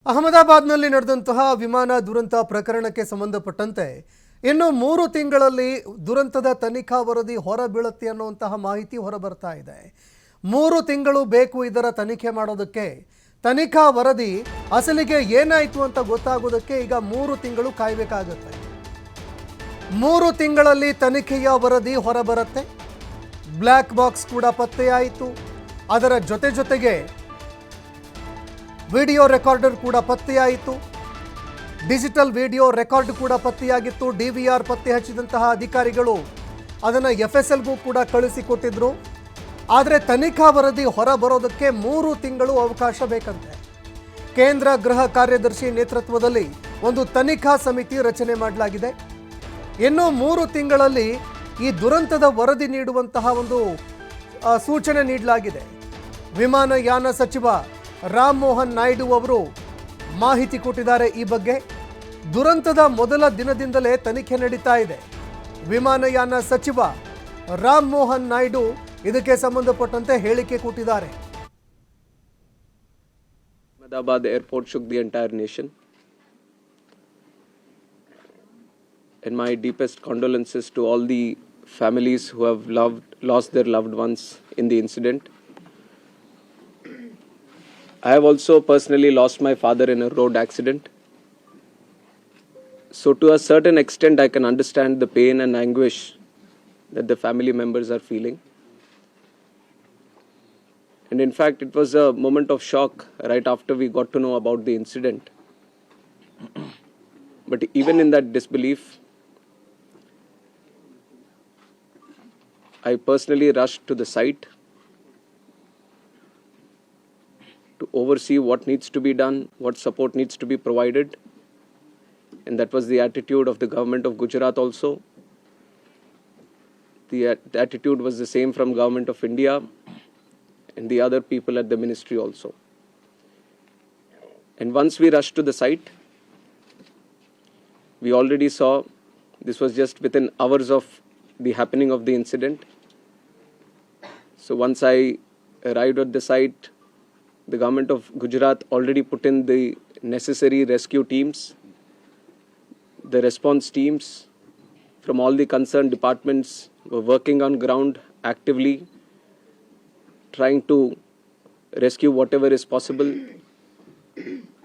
ಅಹಮದಾಬಾದ್ನಲ್ಲಿ ನಡೆದಂತಹ ವಿಮಾನ ದುರಂತ ಪ್ರಕರಣಕ್ಕೆ ಸಂಬಂಧಪಟ್ಟಂತೆ ಇನ್ನು 3 ತಿಂಗಳಲ್ಲಿ ದುರಂತದ ತನಿಖಾ ವರದಿ ಹೊರಬೀಳುತ್ತೆ ಅನ್ನುವಂತಹ ಮಾಹಿತಿ ಹೊರಬರ್ತಾ ಇದೆ. 3 ತಿಂಗಳು ಬೇಕು ಇದರ ತನಿಖೆ ಮಾಡೋದಕ್ಕೆ. ತನಿಖಾ ವರದಿ ಅಸಲಿಗೆ ಏನಾಯಿತು ಅಂತ ಗೊತ್ತಾಗೋದಕ್ಕೆ ಈಗ 3 ತಿಂಗಳು ಕಾಯಬೇಕಾಗುತ್ತೆ. 3 ತಿಂಗಳಲ್ಲಿ ತನಿಖೆಯ ವರದಿ ಹೊರಬರುತ್ತೆ. ಬ್ಲ್ಯಾಕ್ ಬಾಕ್ಸ್ ಕೂಡ ಪತ್ತೆಯಾಯಿತು. ಅದರ ಜೊತೆಗೆ ವಿಡಿಯೋ ರೆಕಾರ್ಡರ್ ಕೂಡ ಪತ್ತೆಯಾಯಿತು. ಡಿಜಿಟಲ್ ವಿಡಿಯೋ ರೆಕಾರ್ಡ್ ಕೂಡ ಪತ್ತೆಯಾಗಿತ್ತು. DVR ಪತ್ತೆ ಹಚ್ಚಿದಂತಹ ಅಧಿಕಾರಿಗಳು ಅದನ್ನು FSLಗೂ ಕೂಡ ಕಳಿಸಿಕೊಟ್ಟಿದ್ರು. ಆದರೆ ತನಿಖಾ ವರದಿ ಹೊರ ಬರೋದಕ್ಕೆ 3 ತಿಂಗಳು ಅವಕಾಶ ಬೇಕಂತೆ. ಕೇಂದ್ರ ಗೃಹ ಕಾರ್ಯದರ್ಶಿ ನೇತೃತ್ವದಲ್ಲಿ ಒಂದು ತನಿಖಾ ಸಮಿತಿ ರಚನೆ ಮಾಡಲಾಗಿದೆ. ಇನ್ನು 3 ತಿಂಗಳಲ್ಲಿ ಈ ದುರಂತದ ವರದಿ ನೀಡುವಂತಹ ಒಂದು ಸೂಚನೆ ನೀಡಲಾಗಿದೆ. ವಿಮಾನಯಾನ ಸಚಿವ ರಾಮ್ ಮೋಹನ್ ನಾಯ್ಡು ಅವರು ಮಾಹಿತಿ ಕೊಟ್ಟಿದ್ದಾರೆ. ಈ ಬಗ್ಗೆ ದುರಂತದ ಮೊದಲ ದಿನದಿಂದಲೇ ತನಿಖೆ ನಡೀತಾ ಇದೆ. ವಿಮಾನಯಾನ ಸಚಿವ ರಾಮ್ ಮೋಹನ್ ನಾಯ್ಡು ಇದಕ್ಕೆ ಸಂಬಂಧಪಟ್ಟಂತೆ ಹೇಳಿಕೆ ಕೊಟ್ಟಿದ್ದಾರೆ. Ahmedabad airport shook the entire nation, and my deepest condolences to all the families who have lost their loved ones in the incident. I have also personally lost my father in a road accident. So to a certain extent, I can understand the pain and anguish that the family members are feeling. And in fact, it was a moment of shock right after we got to know about the incident. But even in that disbelief, I personally rushed to the site to oversee what needs to be done, what support needs to be provided. And that was the attitude of the government of Gujarat also. The attitude was the same from government of India and the other people at the ministry also. And once we rushed to the site, we already saw this was just within hours of the happening of the incident. So once I arrived at the site, the government of Gujarat already put in the necessary rescue teams, the response teams from all the concerned departments were working on ground actively, trying to rescue whatever is possible,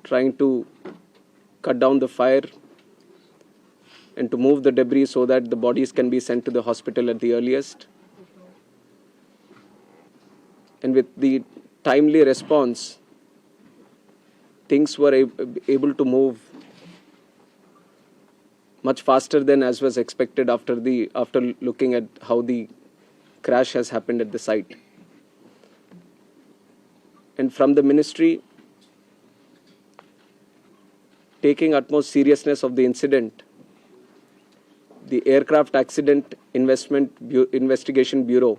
trying to cut down the fire and to move the debris so that the bodies can be sent to the hospital at the earliest. And with the timely response, things were able to move much faster than as was expected after looking at how the crash has happened at the site. And from the ministry, taking utmost seriousness of the incident, the Aircraft Accident Investigation Bureau,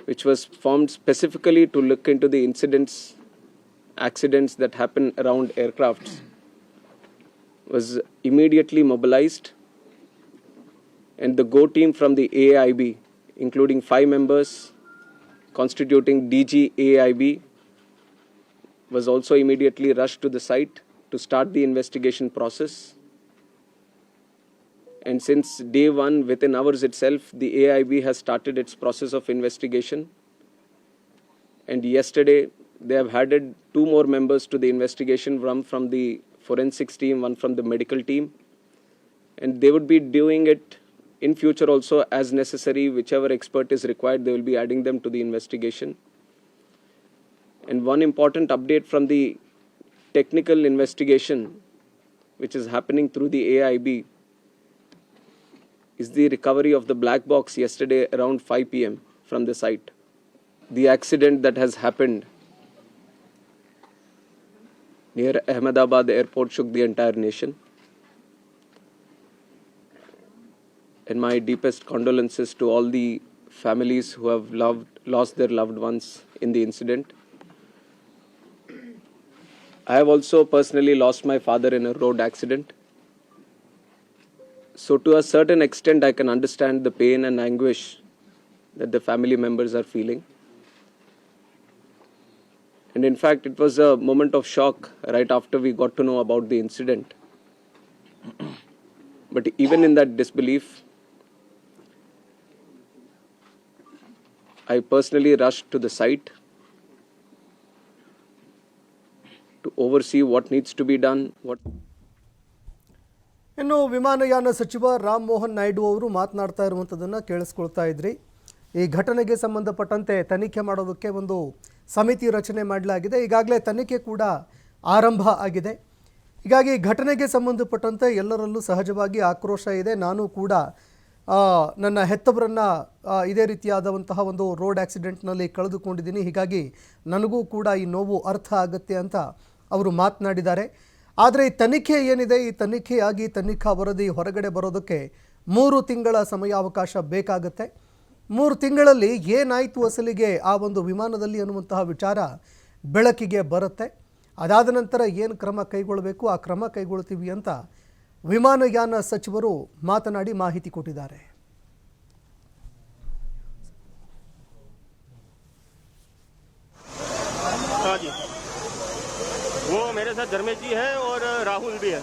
which was formed specifically to look into the accidents that happen around aircrafts, was immediately mobilized. And the GO team from the AIB, including 5 members constituting DG AIB, was also immediately rushed to the site to start the investigation process. And since day one, within hours itself, the AIB has started its process of investigation. And yesterday, they have added 2 more members to the investigation, one from the forensics team, one from the medical team. And they would be doing it in future also as necessary. Whichever expert is required, they will be adding them to the investigation. And one important update from the technical investigation, which is happening through the AIB, is the recovery of the black box yesterday around 5 p.m. from the site. The accident that has happened near Ahmedabad airport shook the entire nation. And my deepest condolences to all the families who have lost their loved ones in the incident. I have also personally lost my father in a road accident. So to a certain extent, I can understand the pain and anguish that the family members are feeling. And in fact, it was a moment of shock right after we got to know about the incident. But even in that disbelief, I personally rushed to the site to oversee what needs to be done, ಇನ್ನು ವಿಮಾನಯಾನ ಸಚಿವ ರಾಮ್ ಮೋಹನ್ ನಾಯ್ಡು ಅವರು ಮಾತನಾಡ್ತಾ ಇರುವಂಥದ್ದನ್ನು ಕೇಳಿಸ್ಕೊಳ್ತಾ ಇದ್ರಿ. ಈ ಘಟನೆಗೆ ಸಂಬಂಧಪಟ್ಟಂತೆ ತನಿಖೆ ಮಾಡೋದಕ್ಕೆ ಒಂದು ಸಮಿತಿ ರಚನೆ ಮಾಡಲಾಗಿದೆ. ಈಗಾಗಲೇ ತನಿಖೆ ಕೂಡ ಆರಂಭ ಆಗಿದೆ. ಹೀಗಾಗಿ ಘಟನೆಗೆ ಸಂಬಂಧಪಟ್ಟಂತೆ ಎಲ್ಲರಲ್ಲೂ ಸಹಜವಾಗಿ ಆಕ್ರೋಶ ಇದೆ. ನಾನು ಕೂಡ ನನ್ನ ಹೆತ್ತವರನ್ನು ಇದೇ ರೀತಿಯಾದಂತಹ ಒಂದು ರೋಡ್ ಆಕ್ಸಿಡೆಂಟ್ನಲ್ಲಿ ಕಳೆದುಕೊಂಡಿದ್ದೀನಿ. ಹೀಗಾಗಿ ನನಗೂ ಕೂಡ ಈ ನೋವು ಅರ್ಥ ಆಗುತ್ತೆ ಅಂತ ಅವರು ಮಾತನಾಡಿದ್ದಾರೆ. ಆದರೆ ಈ ತನಿಖೆ ಏನಿದೆ, ಈ ತನಿಖೆಯಾಗಿ ತನಿಖಾ ವರದಿ ಹೊರಗಡೆ ಬರೋದಕ್ಕೆ 3 ತಿಂಗಳ ಸಮಯಾವಕಾಶ ಬೇಕಾಗುತ್ತೆ. 3 ತಿಂಗಳಲ್ಲಿ ಏನಾಯಿತು ಅಸಲಿಗೆ ಆ ಒಂದು ವಿಮಾನದಲ್ಲಿ ಅನ್ನುವಂತಹ ವಿಚಾರ ಬೆಳಕಿಗೆ ಬರುತ್ತೆ. ಅದಾದ ನಂತರ ಏನು ಕ್ರಮ ಕೈಗೊಳ್ಳಬೇಕು ಆ ಕ್ರಮ ಕೈಗೊಳ್ತೀವಿ ಅಂತ ವಿಮಾನಯಾನ ಸಚಿವರು ಮಾತನಾಡಿ ಮಾಹಿತಿ ಕೊಟ್ಟಿದ್ದಾರೆ. हाँ जी, वो मेरे साथ धर्मेश जी है और राहुल भी है।